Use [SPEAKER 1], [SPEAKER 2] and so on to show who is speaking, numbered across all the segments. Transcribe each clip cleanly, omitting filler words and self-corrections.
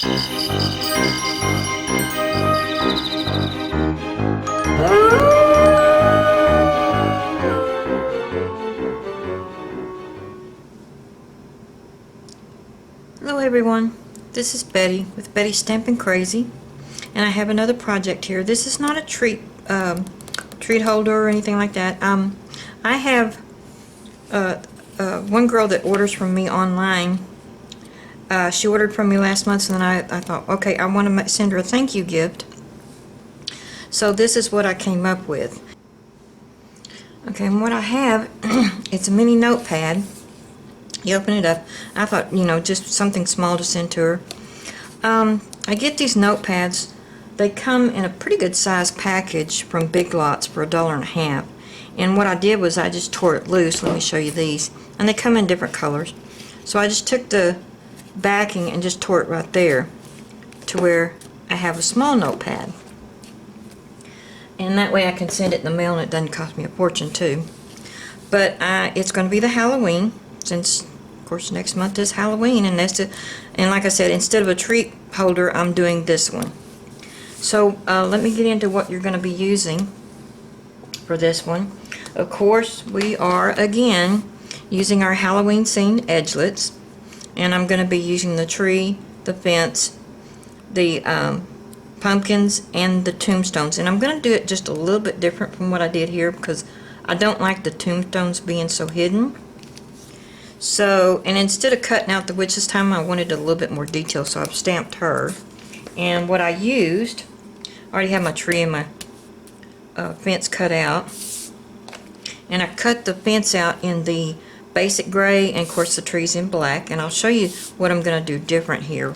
[SPEAKER 1] Hello everyone, this is Betty with Bettysstampingcrazy, and I have another project here. This is not a treat holder or anything like that. I have one girl that orders from me online. She ordered from me last month, and then I thought, okay, I want to send her a thank you gift. So this is what I came up with. Okay, and what I have, it's a mini notepad. You open it up. I thought, you know, just something small to send to her. I get these notepads. They come in a pretty good size package from Big Lots for $1.50. And what I did was I just tore it loose. Let me show you these. And they come in different colors. So I just took the backing and just tore it right there to where I have a small notepad. And that way I can send it in the mail, and it doesn't cost me a fortune too. But it's going to be the Halloween, since of course next month is Halloween, and and like I said, instead of a treat holder, I'm doing this one. So let me get into what you're going to be using for this one. Of course, we are again using our Halloween scene edgelets, and I'm going to be using the tree, the fence, the pumpkins, and the tombstones. And I'm going to do it just a little bit different from what I did here, because I don't like the tombstones being so hidden. So, and instead of cutting out the witch this time, I wanted a little bit more detail, so I've stamped her. And what I used, I already have my tree and my fence cut out. And I cut the fence out in the basic gray, and of course the tree's in black. And I'll show you what I'm going to do different here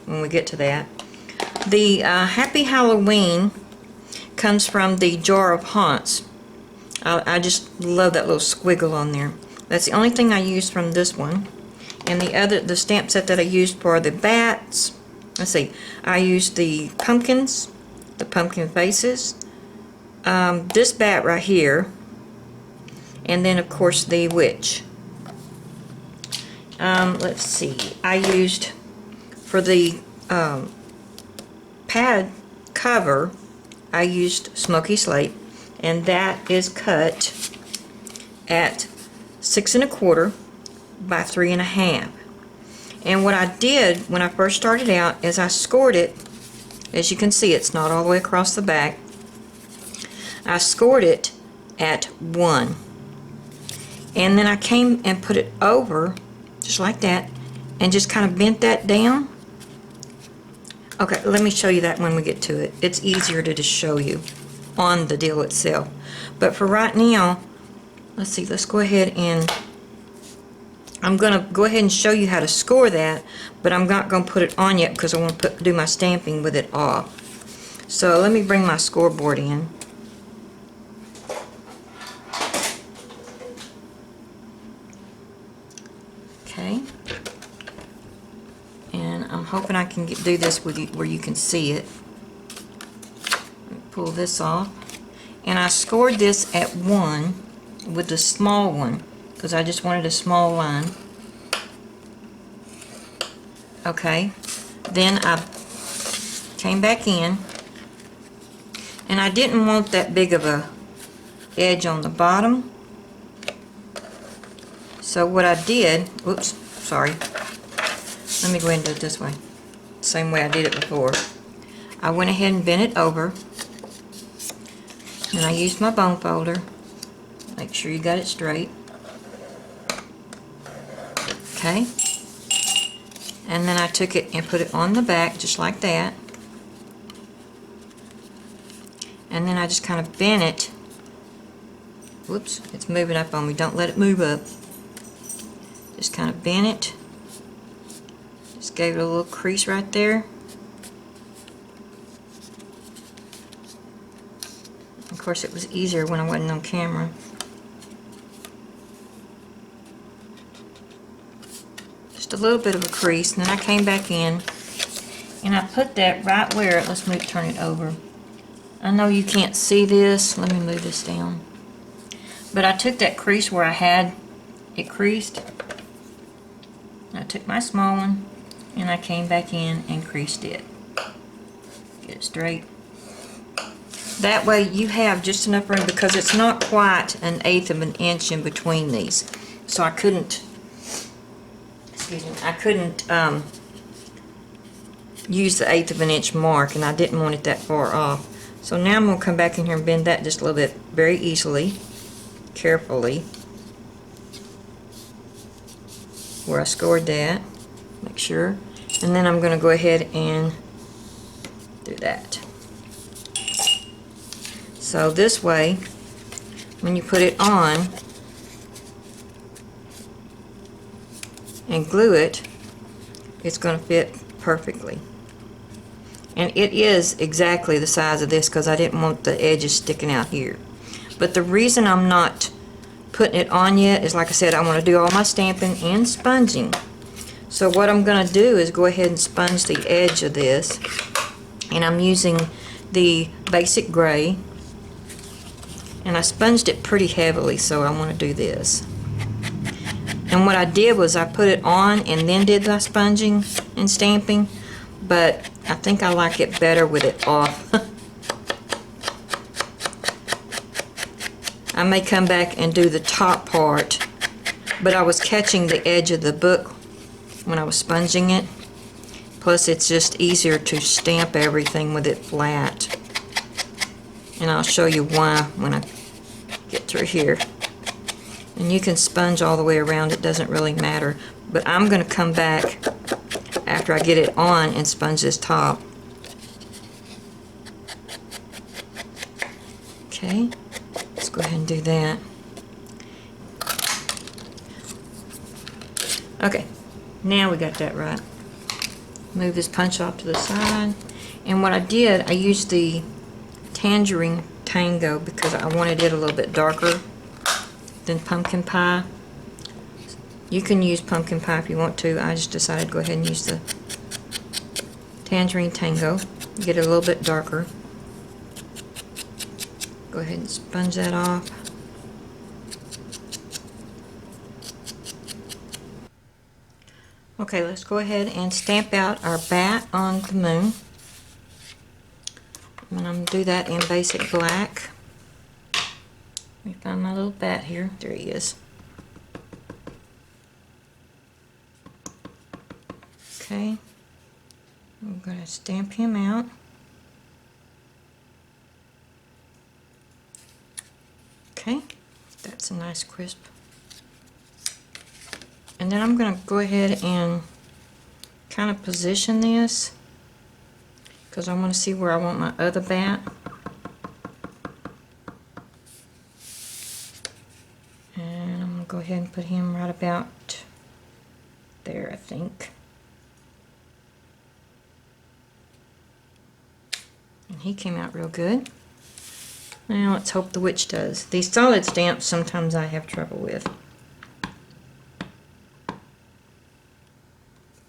[SPEAKER 1] when we get to that. The Happy Halloween comes from the Jar of Haunts. I just love that little squiggle on there. That's the only thing I used from this one. And the stamp set that I used for the bats, let's see, I used the pumpkins, the pumpkin faces, this bat right here, and then of course the witch. Let's see, I used for the pad cover, I used Smoky Slate, and that is cut at 6 1/4 by 3 1/2. And what I did when I first started out is I scored it. As you can see, it's not all the way across the back. I scored it at 1, and then I came and put it over just like that, and just kind of bent that down. Okay, let me show you that when we get to it. It's easier to just show you on the deal itself. But for right now, let's see, let's go ahead and I'm going to go ahead and show you how to score that, but I'm not going to put it on yet because I want to do my stamping with it off. So let me bring my scoreboard in. Okay. And I'm hoping I can do this with you where you can see it. Let me pull this off. And I scored this at 1 with the small one because I just wanted a small line. Okay, then I came back in, and I didn't want that big of a edge on the bottom, so what I did, oops, sorry, let me go ahead and do it this way, same way I did it before. I went ahead and bent it over, and I used my bone folder. Make sure you got it straight. Okay. And then I took it and put it on the back just like that. And then I just kind of bent it. Whoops, it's moving up on me. Don't let it move up. Just kind of bent it. Just gave it a little crease right there. Of course, it was easier when I wasn't on camera. Just a little bit of a crease, and then I came back in and I put that right where, turn it over. I know you can't see this, let me move this down. But I took that crease where I had it creased. I took my small one and I came back in and creased it. Get it straight. That way you have just enough room, because it's not quite 1/8 of an inch in between these. So I couldn't, excuse me, I couldn't use the 1/8 of an inch mark, and I didn't want it that far off. So now I'm going to come back in here and bend that just a little bit, very easily, carefully, where I scored that, make sure. And then I'm going to go ahead and do that. So this way, when you put it on and glue it, it's going to fit perfectly. And it is exactly the size of this, because I didn't want the edges sticking out here. But the reason I'm not putting it on yet is, like I said, I want to do all my stamping and sponging. So what I'm going to do is go ahead and sponge the edge of this. And I'm using the basic gray. And I sponged it pretty heavily, so I want to do this. And what I did was I put it on and then did the sponging and stamping, but I think I like it better with it off. I may come back and do the top part, but I was catching the edge of the book when I was sponging it. Plus it's just easier to stamp everything with it flat. And I'll show you why when I get through here. And you can sponge all the way around, it doesn't really matter. But I'm going to come back after I get it on and sponge this top. Okay, let's go ahead and do that. Okay, now we got that right. Move this punch off to the side. And what I did, I used the Tangerine Tango because I wanted it a little bit darker than pumpkin pie. You can use pumpkin pie if you want to. I just decided to go ahead and use the Tangerine Tango. Get it a little bit darker. Go ahead and sponge that off. Okay, let's go ahead and stamp out our bat on the moon. And I'm going to do that in basic black. Let me find my little bat here. There he is. Okay. I'm going to stamp him out. Okay. That's a nice crisp. And then I'm going to go ahead and kind of position this, because I want to see where I want my other bat. And I'm going to go ahead and put him right about there, I think. And he came out real good. Now let's hope the witch does. These solid stamps sometimes I have trouble with.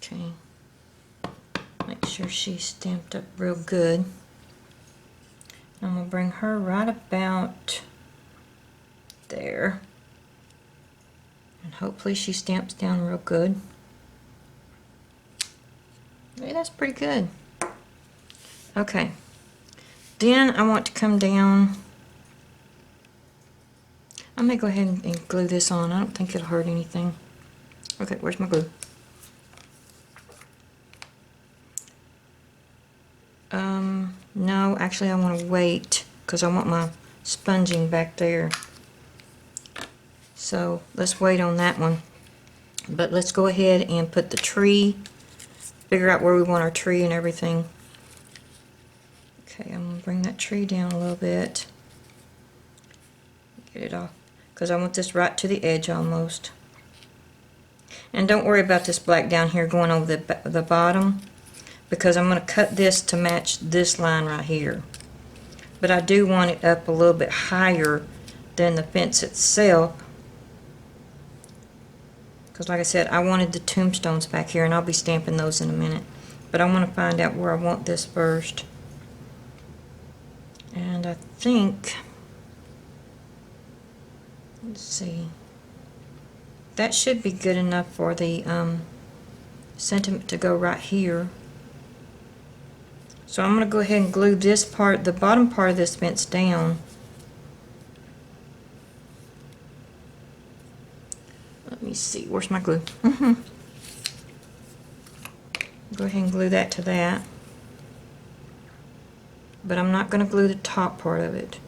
[SPEAKER 1] Okay. Make sure she's stamped up real good. I'm going to bring her right about there. And hopefully she stamps down real good. Hey, that's pretty good. Okay. Then I want to come down. I may go ahead and glue this on. I don't think it'll hurt anything. Okay, where's my glue? No, actually I want to wait because I want my sponging back there. So let's wait on that one. But let's go ahead and put the tree, figure out where we want our tree and everything. Okay, I'm going to bring that tree down a little bit. Get it off, because I want this right to the edge almost. And don't worry about this black down here going over the bottom, because I'm going to cut this to match this line right here. But I do want it up a little bit higher than the fence itself, because like I said, I wanted the tombstones back here, and I'll be stamping those in a minute. But I want to find out where I want this first. And I think, let's see, that should be good enough for the sentiment to go right here. So I'm going to go ahead and glue this part, the bottom part of this fence down. Let me see, where's my glue? Go ahead and glue that to that. But I'm not going to glue the top part of it.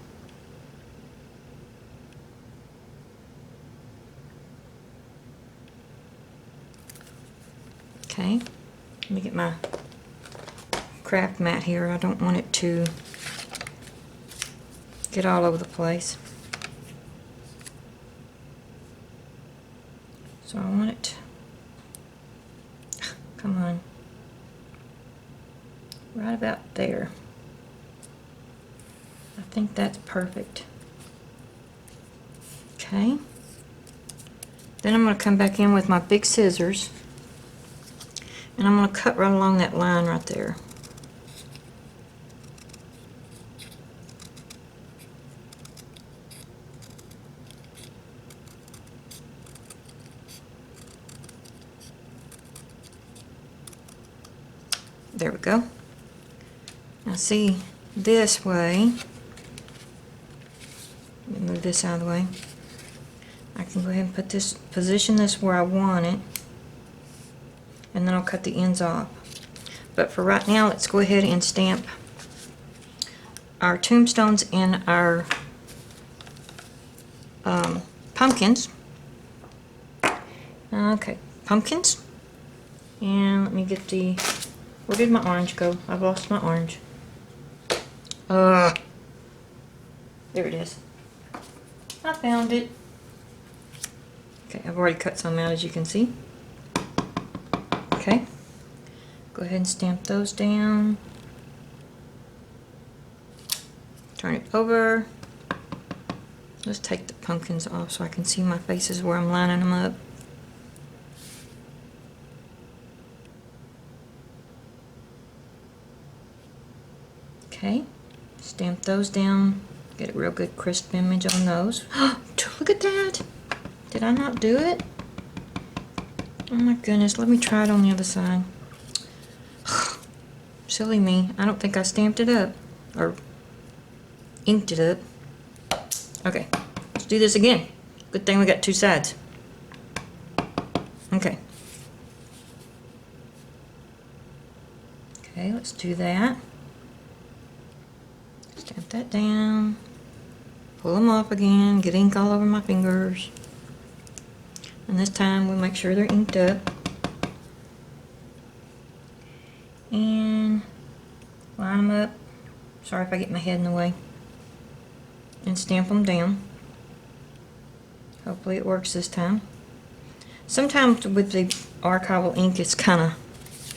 [SPEAKER 1] Okay, let me get my craft mat here. I don't want it to get all over the place. So I want it, come on, right about there. I think that's perfect. Okay, then I'm going to come back in with my big scissors and I'm going to cut right along that line right there. There we go. Now see, this way, let me move this out of the way. I can go ahead and put this, position this where I want it, and then I'll cut the ends off. But for right now, let's go ahead and stamp our tombstones and our pumpkins. Okay, pumpkins. And let me get the, where did my orange go? I've lost my orange. There it is. I found it. Okay, I've already cut some out, as you can see. Okay, go ahead and stamp those down. Turn it over. Let's take the pumpkins off so I can see my faces where I'm lining them up. Okay, stamp those down. Get a real good crisp image on those. Look at that! Did I not do it? Oh my goodness, let me try it on the other side. Silly me, I don't think I stamped it up, or inked it up. Okay, let's do this again. Good thing we got two sides. Okay. Okay, let's do that. Stamp that down. Pull them off again, get ink all over my fingers. And this time we'll make sure they're inked up. And line them up. Sorry if I get my head in the way. And stamp them down. Hopefully it works this time. Sometimes with the archival ink it's kind of,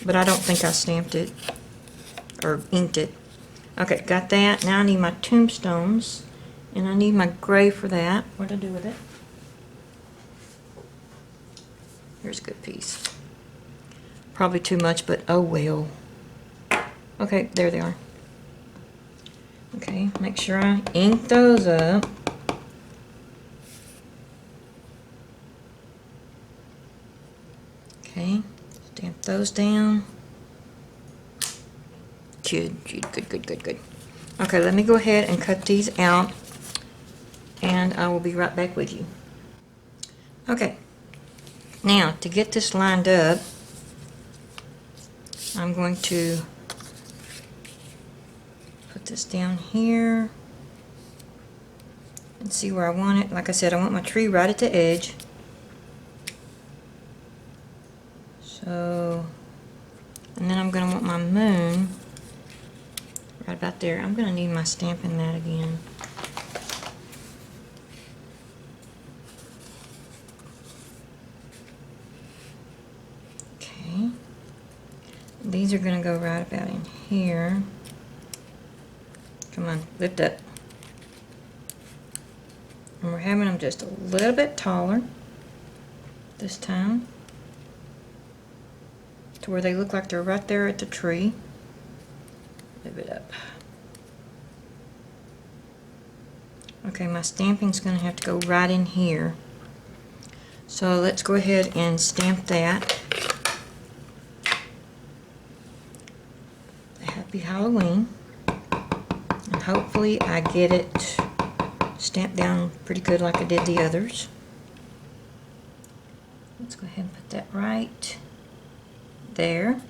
[SPEAKER 1] but I don't think I stamped it or inked it. Okay, got that. Now I need my tombstones and I need my gray for that. What to do with it? Here's a good piece. Probably too much, but oh well. Okay, there they are. Okay, make sure I ink those up. Okay, stamp those down. Good. Okay, let me go ahead and cut these out, and I will be right back with you. Okay, now to get this lined up, I'm going to put this down here and see where I want it. Like I said, I want my tree right at the edge. So, and then I'm going to want my moon right about there. I'm going to need my stamping mat again. Okay. These are going to go right about in here. Come on, lift up. And we're having them just a little bit taller this time, to where they look like they're right there at the tree. Move it up. Okay, my stamping's going to have to go right in here. So let's go ahead and stamp that. Happy Halloween. And hopefully I get it stamped down pretty good like I did the others. Let's go ahead and put that right there.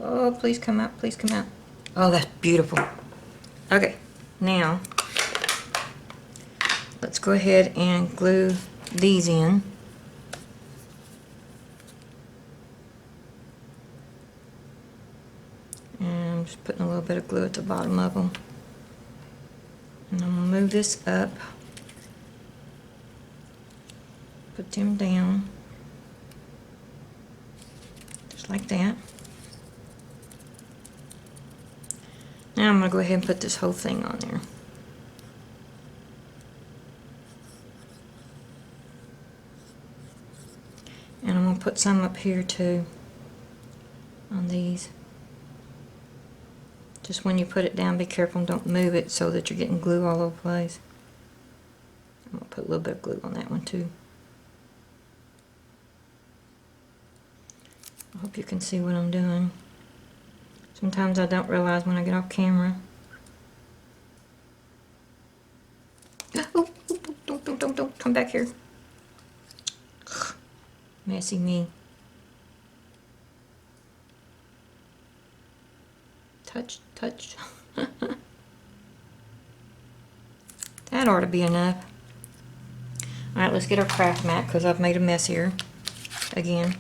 [SPEAKER 1] Oh, please come out, please come out. Oh, that's beautiful. Okay, now let's go ahead and glue these in. And I'm just putting a little bit of glue at the bottom of them. And I'm going to move this up. Put them down. Just like that. Now I'm going to go ahead and put this whole thing on there. And I'm going to put some up here too on these. Just when you put it down, be careful and don't move it so that you're getting glue all over the place. I'm going to put a little bit of glue on that one too. I hope you can see what I'm doing. Sometimes I don't realize when I get off camera. Oh, don't come back here. Messy me. Touch. That ought to be enough. Alright, let's get our craft mat because I've made a mess here again.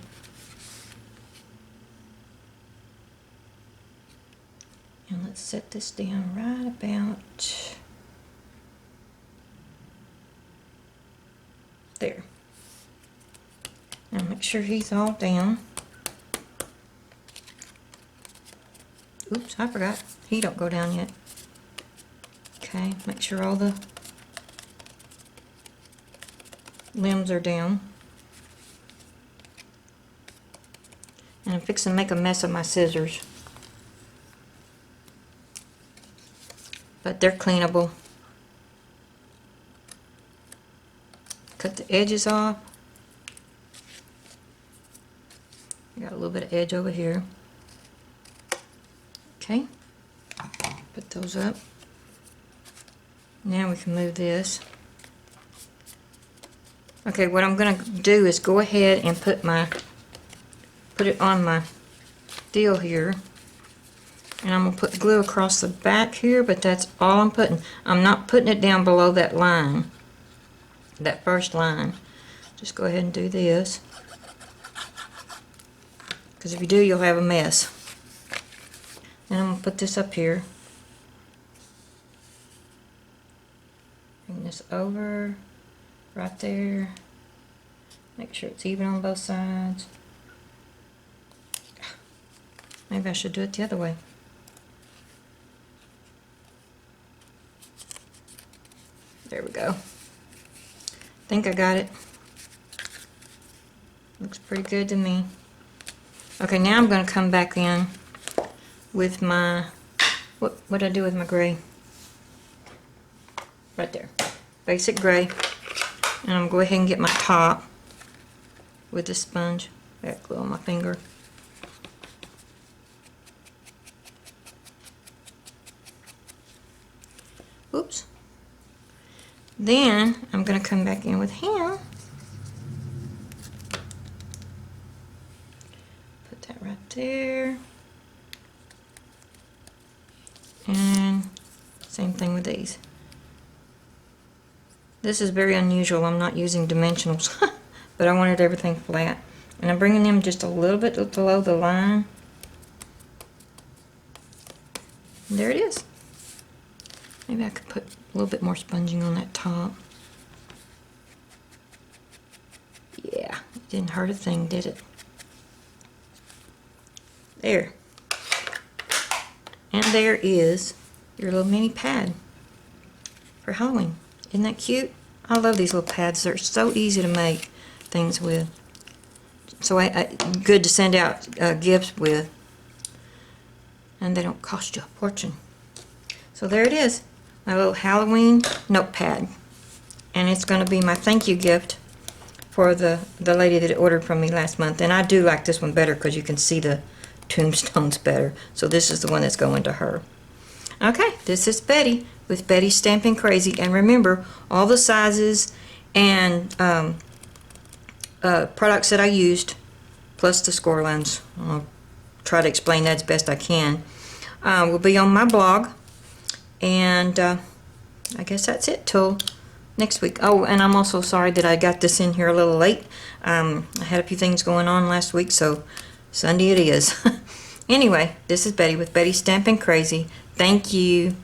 [SPEAKER 1] And let's set this down right about there. Now make sure he's all down. Oops, I forgot. He don't go down yet. Okay, make sure all the limbs are down. And I'm fixing to make a mess of my scissors. But they're cleanable. Cut the edges off. Got a little bit of edge over here. Okay. Put those up. Now we can move this. Okay, what I'm going to do is go ahead and put it on my deal here. And I'm going to put glue across the back here, but that's all I'm putting. I'm not putting it down below that line, that first line. Just go ahead and do this. Because if you do, you'll have a mess. And I'm going to put this up here. Bring this over, right there. Make sure it's even on both sides. Maybe I should do it the other way. There we go. I think I got it. Looks pretty good to me. Okay, now I'm going to come back in with my, what did I do with my gray? Right there. Basic gray. And I'm going to go ahead and get my top with the sponge. Got glue on my finger. Oops. Then I'm going to come back in with him. Put that right there. And same thing with these. This is very unusual. I'm not using dimensionals, but I wanted everything flat. And I'm bringing them just a little bit below the line. And there it is. Maybe I could put a little bit more sponging on that top. Yeah, it didn't hurt a thing, did it? There. And there is your little mini pad for Halloween. Isn't that cute? I love these little pads. They're so easy to make things with. So good to send out gifts with. And they don't cost you a fortune. So there it is. My little Halloween notepad. And it's going to be my thank you gift for the lady that ordered from me last month. And I do like this one better because you can see the tombstones better. So this is the one that's going to her. Okay, this is Betty with Betty Stamping Crazy. And remember, all the sizes and products that I used, plus the score lines, I'll try to explain that as best I can, will be on my blog. And I guess that's it till next week. Oh, and I'm also sorry that I got this in here a little late. I had a few things going on last week, so Sunday it is. Anyway, this is Betty with Betty Stamping Crazy. Thank you.